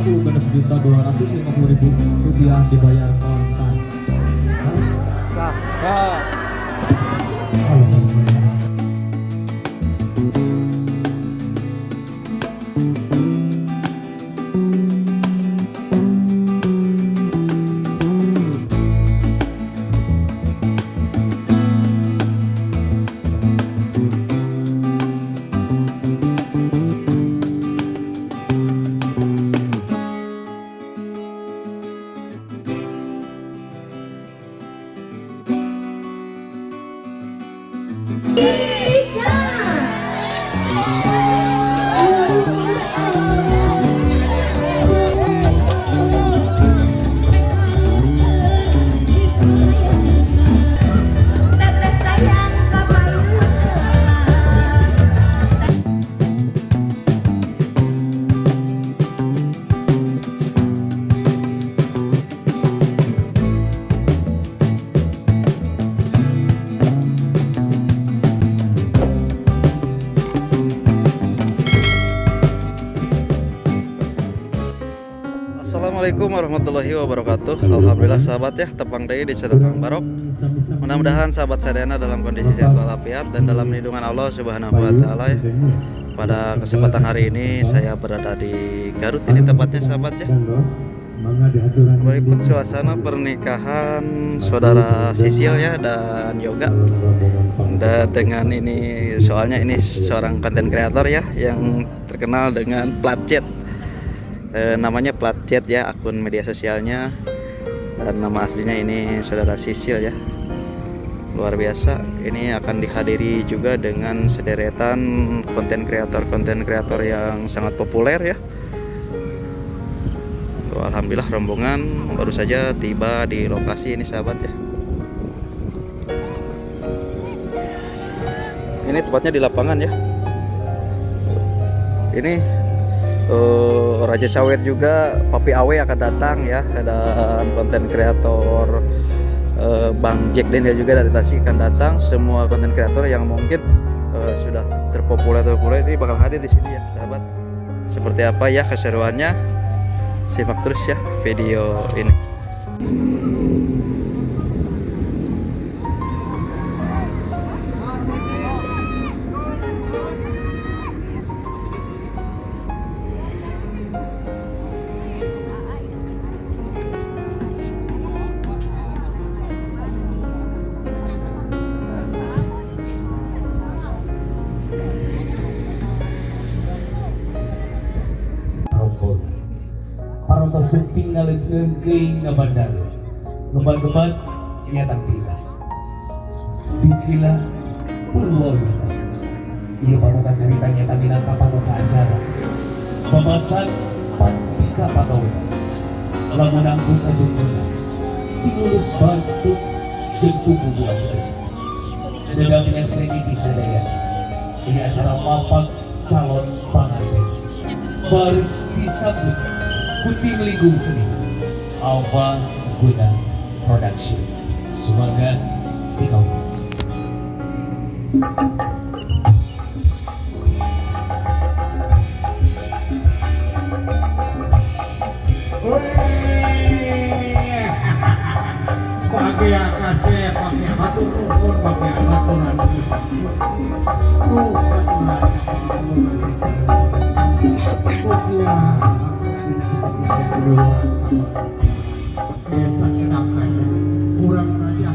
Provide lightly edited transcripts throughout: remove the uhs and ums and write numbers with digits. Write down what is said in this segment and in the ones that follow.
Rupiah dibayar kontan. Assalamualaikum warahmatullahi wabarakatuh. Alhamdulillah sahabat ya, tepang deui di channel Kang Barok. Mudah-mudahan sahabat sadayana dalam kondisi sehat walafiat dan dalam lindungan Allah Subhanahu wa taala ya. Pada kesempatan hari ini saya berada di Garut, ini tepatnya sahabat ya. Meliput suasana pernikahan saudara Sisil ya dan Yoga. Dan dengan ini soalnya ini seorang konten kreator ya yang terkenal dengan Platchet. Namanya Platchet ya akun media sosialnya, dan nama aslinya ini saudara Sisil ya. Luar biasa, ini akan dihadiri juga dengan sederetan konten kreator yang sangat populer ya. Alhamdulillah rombongan baru saja tiba di lokasi ini sahabat ya. Ini tepatnya di lapangan ya. Ini Raja Sawer juga Papi Awe akan datang ya, dan konten kreator Bang Jack Daniel juga dari Tasik akan datang. Semua konten kreator yang mungkin sudah terpopuler ini bakal hadir di sini ya sahabat. Seperti apa ya keseruannya, simak terus ya video ini. Tinggal ngegei ngabandang ngeban-ngeban niatan kita bismillah purwawita iya pamuka ceritanya kami nangka pamuka acara pemasan pantika patauda lamun angkut ajenjena sinulus bantu jengku bubu asli dedang yang sering disadaya ini acara papak calon pengantin baris disambut Puting Linggung Seni Alfa Guna Production. Semangat tikau. Pakai kasih, pakai satu rumput, pakai aturan. Tuh aturan. Desa kenap kasih kurang saja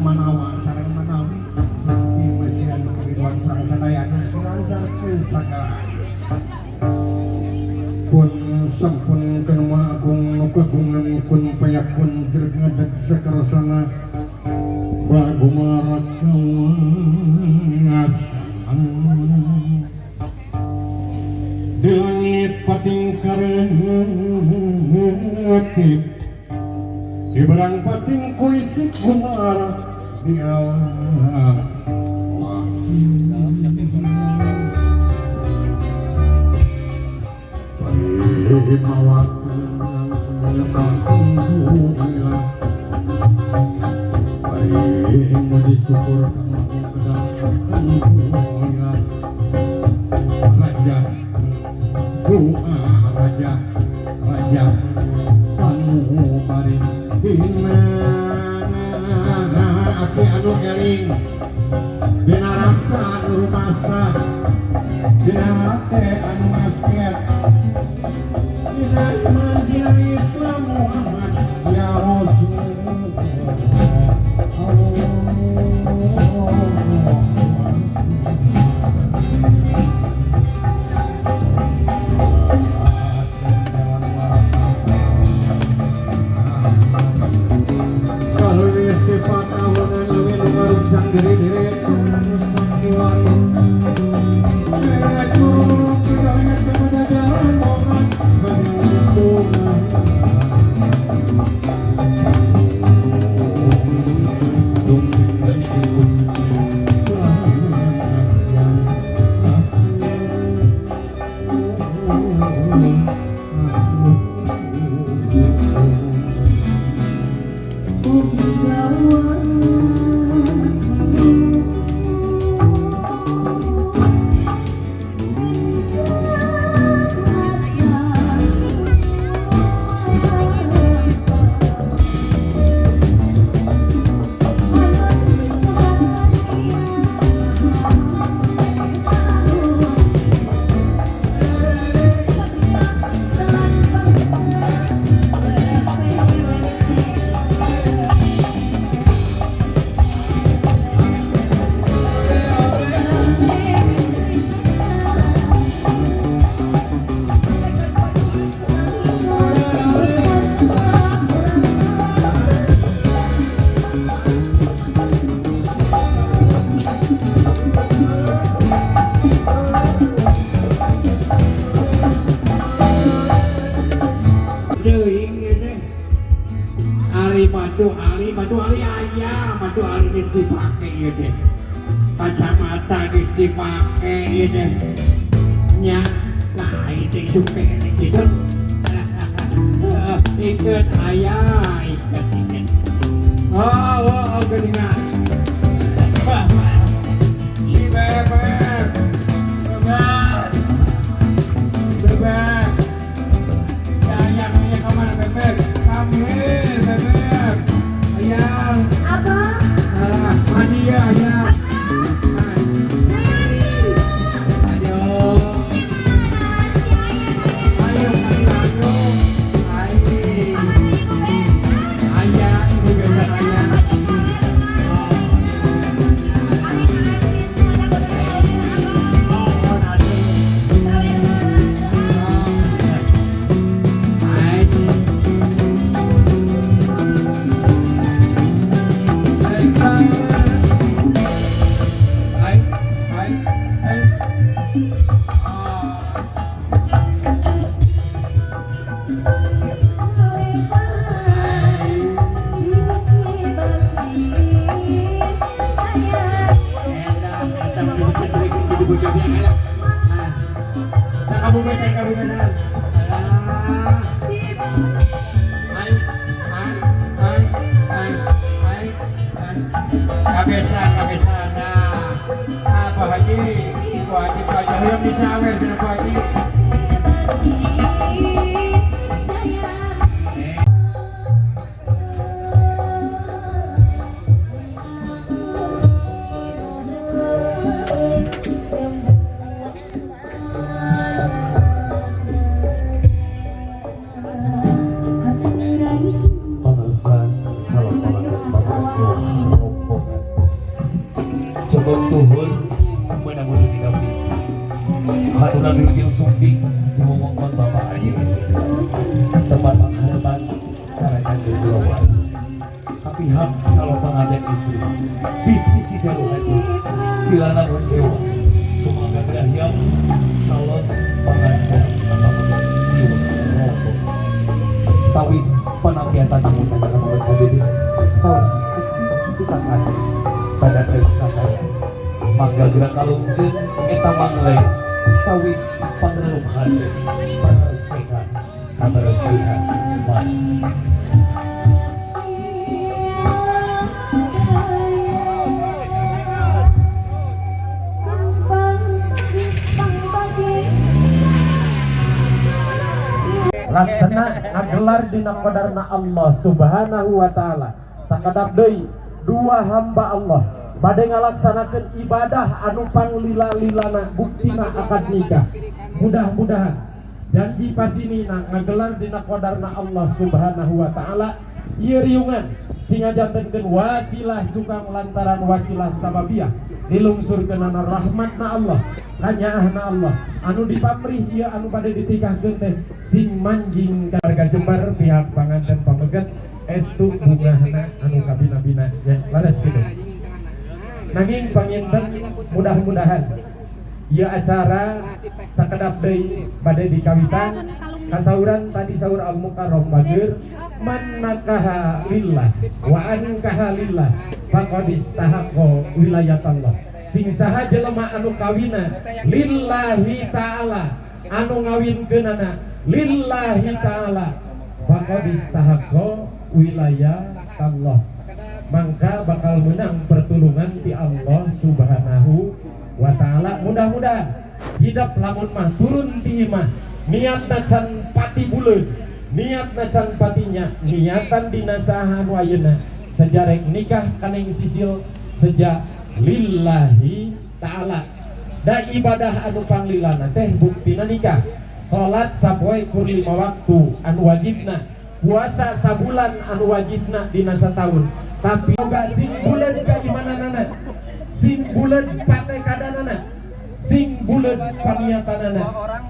manawa sarang manawi ini masih ada kehidupan sarang sadayana lancar kesakara pun sampun kenma agung nukagungan kun payakun jeruk ngadak sakarasana bagumara kawas Langit pating kareutip di barang pating kulisik gumara di awal bari mawatu menyebabkan dunia bari mau disyukur kamu kedatangan dunia raja doa raja wajah sanubari dina ati anu eling dina rasa anu rumasa dina hate anu asket dina iman dina Islam Muhammad ya batu ali ayam, batu ali geus dipake ieu teh. Kacamata geus dipake ieu teh. Nya, nah ieu teh suke kitu. Iket ayah, iket. Oh, geuningan. Si bebek. Bebek. Sayang, ayah kemana bebek? Kamil, bebek. Ayah. Apa? Mandi ya, ayah. Kabesan. Nah, Pak Haji, Pak Haji yang bisa awer sini Pak Haji. Tuhun mudah-mudahan dikabdi haturan yang sufi ngomongkan Bapak Haji tempat pengharapan sarangan berdoa kapihak calon pengantin istri di sisi jalur haji silana bercewa semoga berakhir calon pengantin tawis penampiatan tamu dan teman mobil tawis kita kasih pada tresna kaya mangga gerak kalungkeun eta mangleh tawis pangreluk hati kabersihan man laksana ngagelar dina qadarna Allah Subhanahu wa taala sakadap deui dua hamba Allah bade ngalaksanakeun ibadah anu panglila-lilana buktina akad nikah. Mudah-mudahan janji pasinina ngagelar dina qadarna Allah Subhanahu wa taala ieu riungan singa jantenkeun wasilah cukang lantaran wasilah sababiah dilungsurkeunana rahmatna Allah kanyaahna Allah anu dipamrih ieu anu bade ditikahkeun teh sing manjing karga Jembar pihak panganten pameget estu bungahna anu kabina-bina ya laras kitu. Nanging panginten mudah-mudahan ieu acara sakedap deui bade dikawitan kasauran tadi saur al mukarram bageur man nakaha lillah wa ankaha lillah faqad istahaqqa wilayatallah. Sing saha jelema anu kawina lillahi taala anu ngawinkeunana lillahi taala faqad istahaqqa wilayatallah, mangka bakal menang pertulungan ti Allah Subhanahu wa taala. Mudah-mudahan hidup lamun mah turun ti imah niatna can pati buleud niatna can patinya niatan dina saha anu ayeuna sejarek nikah kaneng sisil sejak lillahi ta'ala da ibadah anu panglilana teh buktina nikah salat sapoe kur 5 waktu anu wajibna puasa sabulan anu wajibna dina sataun tapi boga sing buleud kaimananana sing buleud patekadanana sing buleud pamiatanana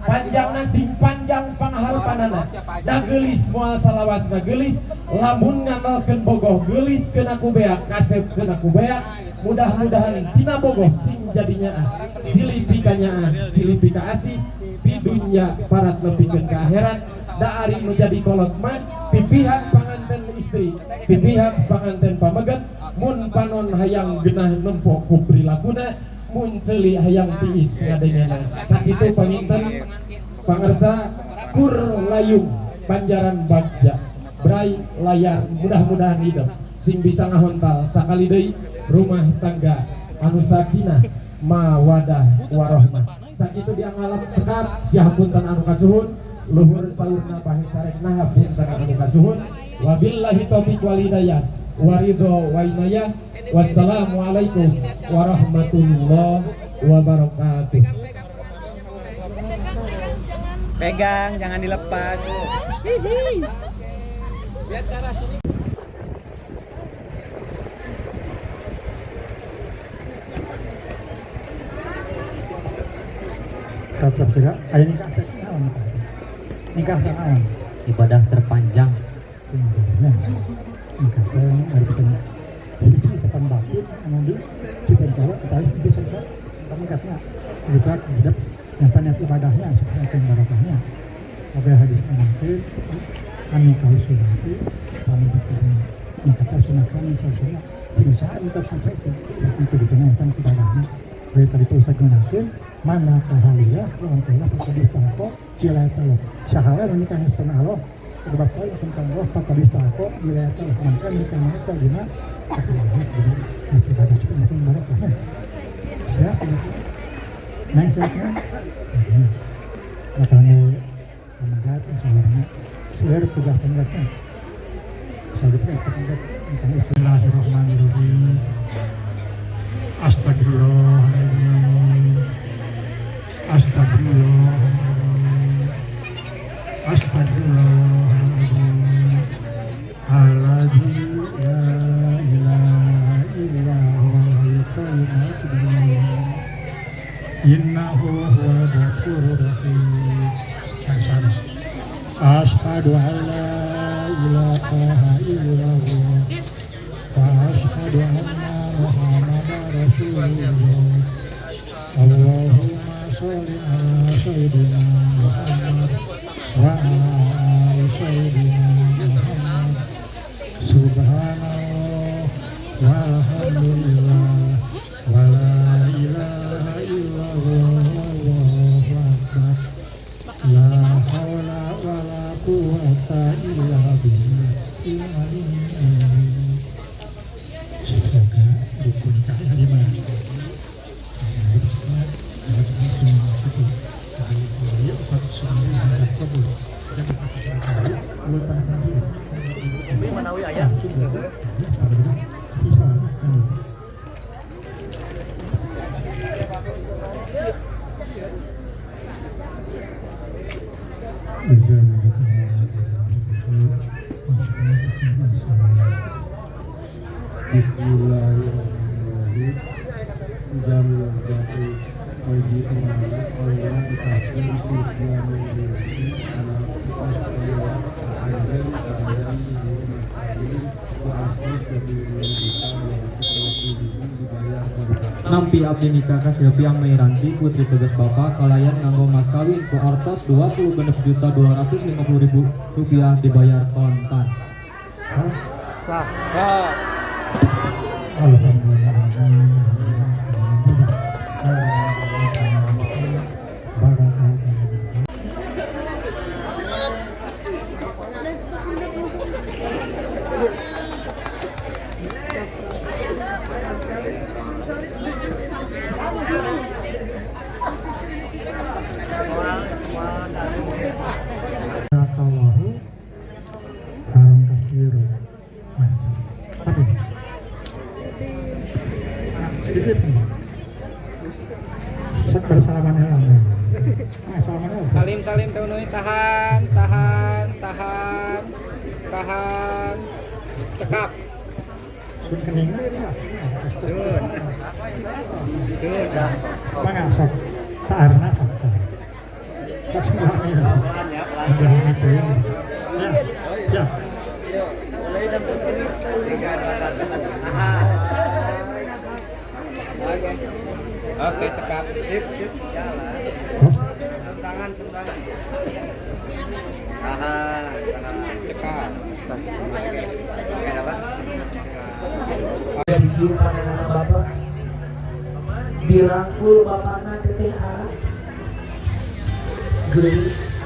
panjangna sing panjang pangharpanana da geulis moal salawasna geulis lamun nganalkeun bogoh geulis keuna ku beak kasep keuna ku beak. Mudah-mudahan tina bogoh sing jadinya silipi kanyaan silipi ka asih di dunya parat nepikeun ka akhirat da ari nu jadi kolot mah di pihak panganten istri di pihak panganten pameget mun panon hayang genah nempo ku prilakuna mun ceuli hayang tiis ngadengana sakitu paminten pangarsa kur layung panjaran bagja brai layar mudah-mudahan hidup sing bisa ngahontal sakali deui rumah tangga anu sakinah mawadah warahmah sakitu diangalap sekap sihapunten anu kasuhun luhur saurna bahe carek nahapunten anu kasuhun wabillahi taufiq wal hidayah waridho wa inayah wassalamualaikum warahmatullahi wabarakatuh. Pegang, jangan dilepas. Hihi. Lihat cara sini. Tidak, ayo nikah sama Ibadah terpanjang. nikah hari kita itu depan batin nanti kita jawab kita harus bisa selesai kami katanya juga hidup nyatanya ibadahnya seperti barakahnya apa hadis nanti kami kau sunati kami bikin maka sunat kami sesuatu sisa kita sampai itu dikenalkan ibadahnya dari tadi itu saya gunakan mana kahalia orang tua pasal kok wilayah calon syahara ini kan istana Allah sebab saya tentang Allah pasal kok wilayah calon maka nikah mereka guna kesalahan jadi ibadah cukup mungkin mereka siap naik siapnya makanya pemegat insyaallah seluruh tugas pemegatnya selanjutnya pemegat tentang Bismillahirrahmanirrahim. Astagfirullahaladzim. Astagfirullahaladzim. Astagfirullahaladzim. Alladzi la ilaha illa huwal qayyum. Innahu huwal ghafurur rahim. Ashhadu an la ilaha illallah wa ashhadu anna Muhammadar Rasulullah. Allahumma sholli ala sayyidina Muhammad wa ala sayyidina Muhammad. Subhanallah walhamdulillah wa la ilaha illallah wallahu akbar. La haula wa la quwwata illa billah. Semoga rukun cahaya di mana? Jangan cepat semua itu. Kalau sudah kabul, jangan Ini Manawi ayah. Sisa. Bismillahirrahmanirrahim. Jamil jatuh Oji Umara Allah dikasih sifat memiliki anak asliwat Agen kalian ibu mas kawin Wa'afid kebiri kita Wa'afid dibayar berkat Nampi abdi nikah ka Silvia Meiranti putri tegas bapak kalayan nganggo mas kawin ku artos 26.250.000 rupiah dibayar kontan. Allahu haram kasir macam tapi bersalaman ya Salim tunui tahan cekap sun kening mana sok taarna sok semuanya udah gitu ya ya Oke, cekap. Sip. Sentangan. Tahan. Cekap. Apa? dicium pandangan bapak, dirangkul bapakna teh geus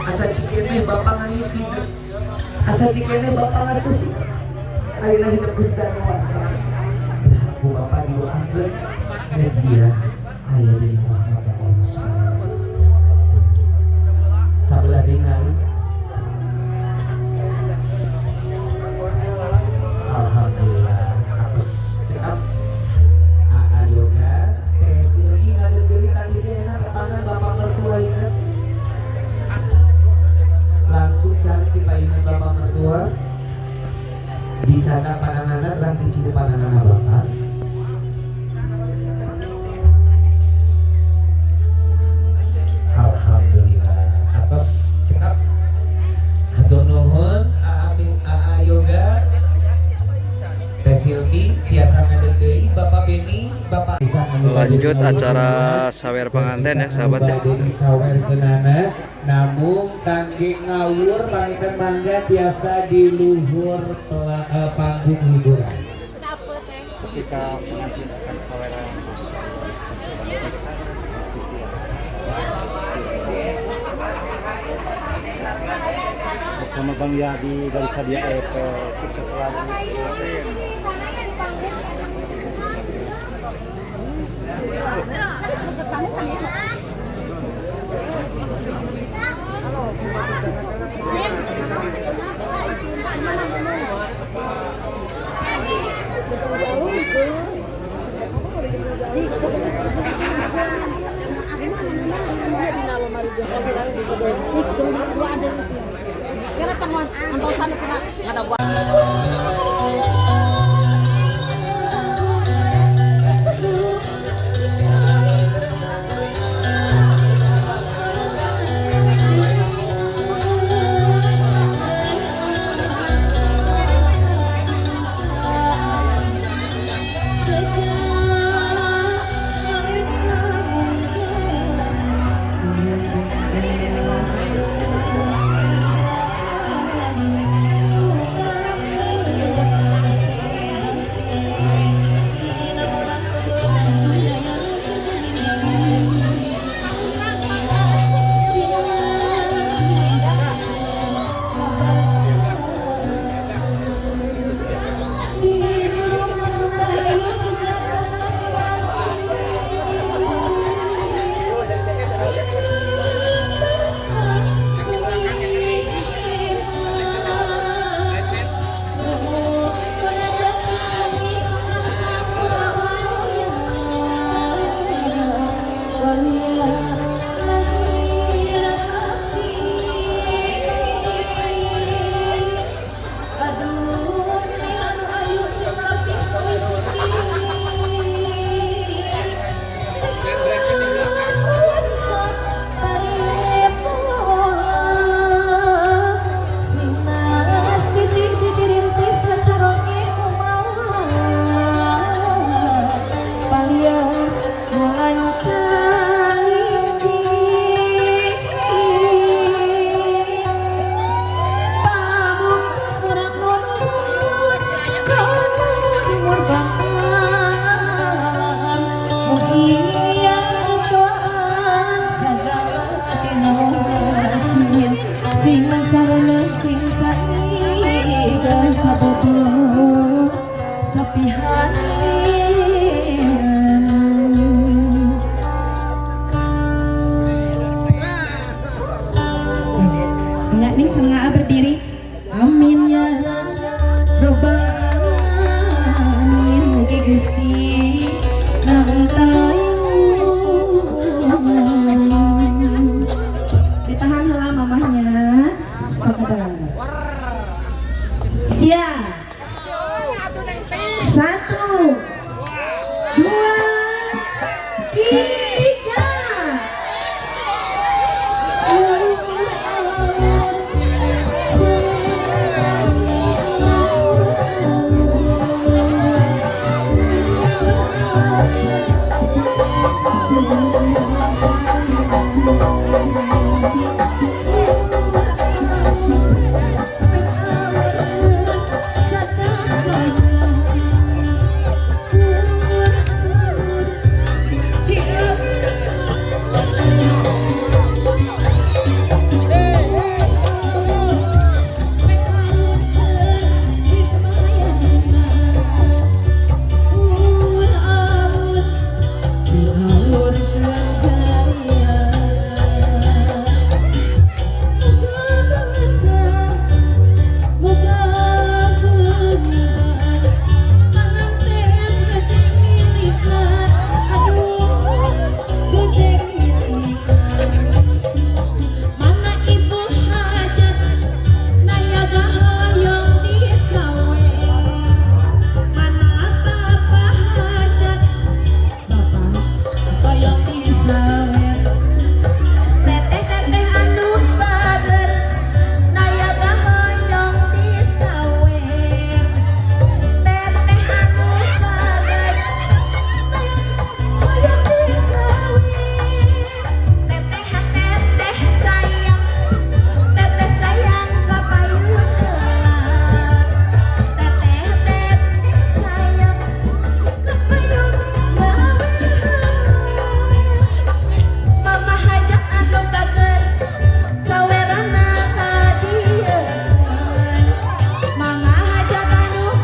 asa cikene bapak ngisi, asa cikene bapak ngasuh ayeuna hidup geus dewasa. Aku bapak didoakeun media aya di rahmat Allah Subhanahu wa taala. Sabelah dengan alhamdulillah aku cekat ayoga Silvi ngadep deui tadi teh enak tangan bapak mertua ingat langsung cari di payungan bapak mertua di sana pandanganna terus dicium pandanganna bapak. Alhamdulillah atas cekap hatur nuhun ayoga Teh Silvi biasa ngadep deui Bapak Beni Bapak Lanjut acara sawer pengantin ya sahabat ya. sawer kenana namun kangge ngawur panginten mangga biasa di luhur panggung hiburan. Ketika pengantin akan saweran bersama Bang Yadi dari Sadia EP sukses selalu. sarana sing saiki sabodo sapihan enggak nih sengaja berdiri amin ya robbal alamin mugi Gusti ditahan heula mamahnya sabar siap 1 2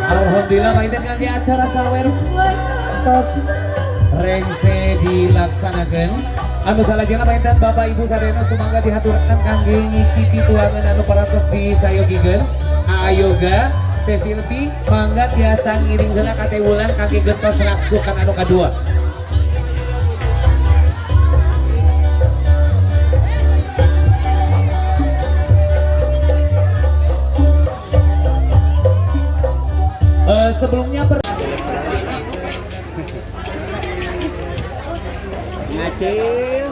Alhamdulillah mainten kangge acara sawer tos rengse dilaksanakan anu salajengna mainten Bapak Ibu sadayana sumangga dihaturkan kangge ngiciti tuangan anu parantos disayogikeun ayoga teh Silvi mangga biasa ngiring heula ka teh Wulan kangge gentos laksukan anu kadua. Sebelumnya Ngacil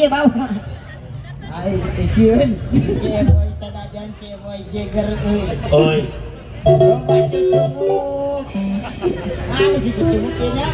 Iya bau. Ay, isiun. Si Emoy sanajan, si Emoy Jagger. Oy. Rumah cucumu. Ano si cucumu kena?